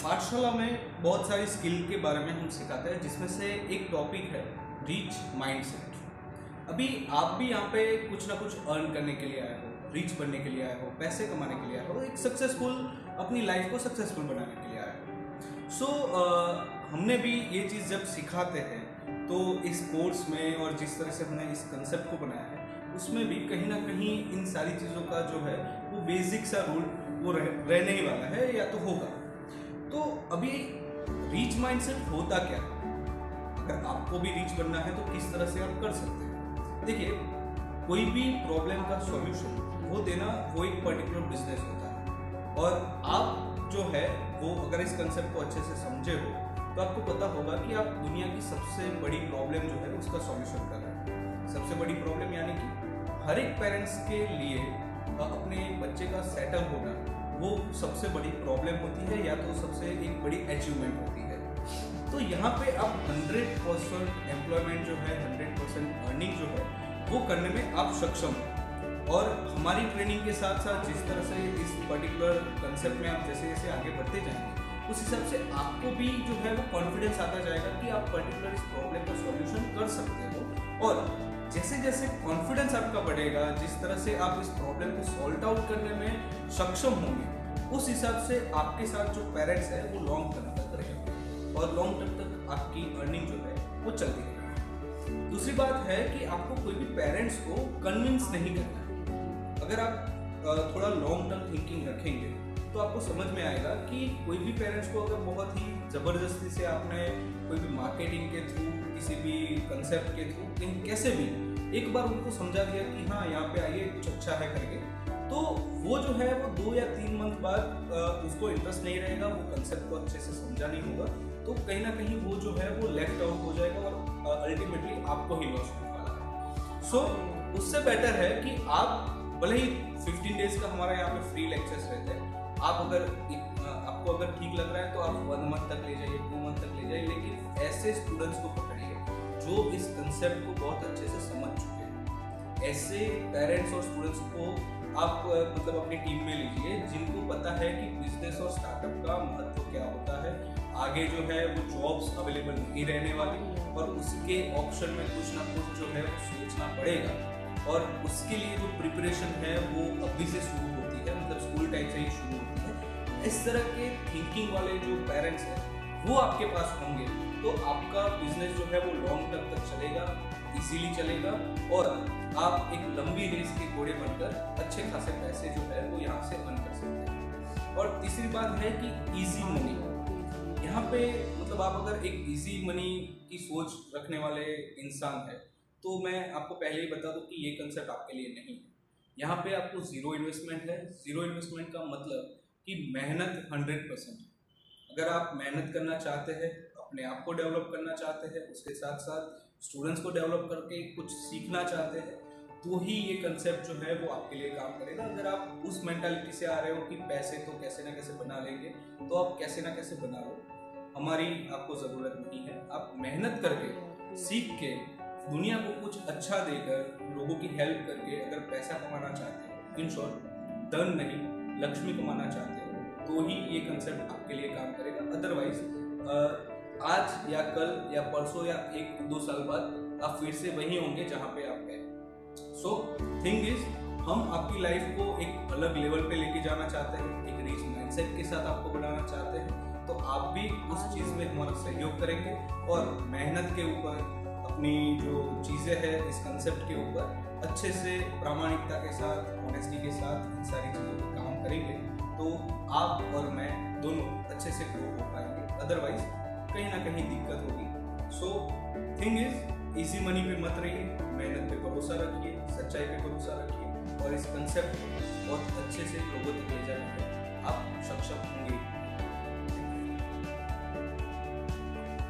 पाठशाला में बहुत सारी स्किल के बारे में हम सिखाते हैं, जिसमें से एक टॉपिक है रीच माइंडसेट। अभी आप भी यहाँ पे कुछ ना कुछ अर्न करने के लिए आए हो, रीच बनने के लिए आए हो, पैसे कमाने के लिए आए हो, एक सक्सेसफुल अपनी लाइफ को सक्सेसफुल बनाने के लिए आए हो। सो हमने भी ये चीज़ जब सिखाते हैं तो इस कोर्स में और जिस तरह से हमने इस कंसेप्ट को बनाया है उसमें भी कहीं ना कहीं इन सारी चीज़ों का जो है वो बेसिक सा रूल वो रहने ही वाला है या तो होगा। तो अभी रीच माइंडसेट होता क्या है, अगर आपको भी रीच बनना है तो किस तरह से आप कर सकते हैं। देखिए, कोई भी प्रॉब्लम का सॉल्यूशन वो देना वो एक पर्टिकुलर बिजनेस होता है, और आप जो है वो अगर इस कंसेप्ट को अच्छे से समझे हो तो आपको पता होगा कि आप दुनिया की सबसे बड़ी प्रॉब्लम जो है उसका सॉल्यूशन कर रहे हैं। सबसे बड़ी प्रॉब्लम यानी कि हर एक पेरेंट्स के लिए अपने बच्चे का सेटल होना वो सबसे बड़ी प्रॉब्लम होती है, या तो सबसे एक बड़ी अचीवमेंट होती है। तो यहाँ पे आप 100% एम्प्लॉयमेंट जो है, 100% अर्निंग जो है वो करने में आप सक्षम हो। और हमारी ट्रेनिंग के साथ साथ जिस तरह से इस पर्टिकुलर कंसेप्ट में आप जैसे जैसे आगे बढ़ते जाएंगे उस हिसाब से आपको भी जो है वो कॉन्फिडेंस आता जाएगा कि आप पर्टिकुलर इस प्रॉब्लम का सॉल्यूशन कर सकते हो। और जैसे जैसे कॉन्फिडेंस आपका बढ़ेगा, जिस तरह से आप इस प्रॉब्लम को सॉल्व आउट करने में सक्षम होंगे, उस हिसाब से आपके साथ जो पेरेंट्स है वो लॉन्ग टर्म तक रहेगा और लॉन्ग टर्म तक आपकी अर्निंग जो है वो चलती रहेगी। दूसरी बात है कि आपको कोई भी पेरेंट्स को कन्विंस नहीं करना है। अगर आप थोड़ा लॉन्ग टर्म थिंकिंग रखेंगे तो आपको समझ में आएगा कि कोई भी पेरेंट्स को अगर बहुत ही ज़बरदस्ती से आपने कोई भी मार्केटिंग के थ्रू, किसी भी कंसेप्ट के थ्रू, कहीं कैसे भी एक बार उनको समझा दिया कि हाँ यहाँ पे आइए कुछ अच्छा है करके, तो वो जो है वो 2 या 3 मंथ बाद उसको इंटरेस्ट नहीं रहेगा, वो कंसेप्ट को अच्छे से समझा नहीं होगा, तो कहीं ना कहीं वो जो है वो लेफ्ट आउट हो जाएगा और अल्टीमेटली आपको ही लॉस होने वाला है। सो उससे बेटर है कि आप भले ही 15 डेज का हमारा यहाँ पे फ्री लेक्चर्स रहते हैं, आप अगर आपको अगर ठीक लग रहा है तो आप 1 मंथ तक ले जाइए, 2 मंथ तक ले जाइए, लेकिन ऐसे स्टूडेंट्स को पकड़िए जो इस कंसेप्ट को बहुत अच्छे से समझ चुके हैं। ऐसे पेरेंट्स और स्टूडेंट्स को आप मतलब अपनी टीम में लीजिए जिनको पता है कि बिजनेस और स्टार्टअप का महत्व क्या होता है, आगे जो है वो जॉब्स अवेलेबल नहीं रहने वाली और उसके ऑप्शन में कुछ ना कुछ जो है वो सोचना पड़ेगा, और उसके लिए जो प्रिपरेशन है वो अभी से शुरू होती है, मतलब स्कूल टाइम से ही शुरू होती है। इस तरह के थिंकिंग वाले जो पेरेंट्स हैं वो आपके पास होंगे तो आपका बिजनेस जो है वो लॉन्ग टर्म तक चलेगा, इजीली चलेगा, और आप एक लंबी रेस के घोड़े बनकर अच्छे खासे पैसे जो है वो यहाँ से अर्न कर सकते हैं। और तीसरी बात है कि इजी मनी, यहाँ पे मतलब आप अगर एक इजी मनी की सोच रखने वाले इंसान है तो मैं आपको पहले ही बता दूं कि ये कंसेप्ट आपके लिए नहीं है। यहाँ पे आपको जीरो इन्वेस्टमेंट है। जीरो इन्वेस्टमेंट का मतलब कि मेहनत 100%। अगर आप मेहनत करना चाहते हैं, अपने आप को डेवलप करना चाहते हैं, उसके साथ साथ स्टूडेंट्स को डेवलप करके कुछ सीखना चाहते हैं, तो ही ये कंसेप्ट जो है वो आपके लिए काम करेगा। अगर आप उस मेंटालिटी से आ रहे हो कि पैसे तो कैसे ना कैसे बना लेंगे, तो आप कैसे ना कैसे बना लो, हमारी आपको ज़रूरत नहीं है। आप मेहनत करके, सीख के, दुनिया को कुछ अच्छा देकर, लोगों की हेल्प करके अगर पैसा कमाना चाहते हो, इन शॉर्ट धन नहीं लक्ष्मी कमाना चाहते हो, तो ही ये कंसेप्ट आपके लिए काम करेगा। अदरवाइज आज या कल या परसों या 1-2 साल बाद आप फिर से वही होंगे जहाँ पे आप गए। सो थिंग इज, हम आपकी लाइफ को एक अलग लेवल पे लेके जाना चाहते हैं, एक रीच माइंडसेट के साथ आपको बनाना चाहते हैं, तो आप भी उस चीज़ में हमारा सहयोग करेंगे और मेहनत के ऊपर, अपनी जो चीज़ें हैं इस कंसेप्ट के ऊपर अच्छे से प्रामाणिकता के साथ, ऑनेस्टी के साथ इन सारी चीज़ों पर काम करेंगे, तो आप और मैं दोनों अच्छे से ग्रो हो पाएंगे। अदरवाइज कहीं ना कहीं दिक्कत होगी। So thing is, easy money पे मत रहिए, मेहनत पे भरोसा रखिए, सच्चाई पे भरोसा रखिए, और इस कंसेप्ट को बहुत अच्छे से लोगों तक ले जाने में आप सक्षम होंगे।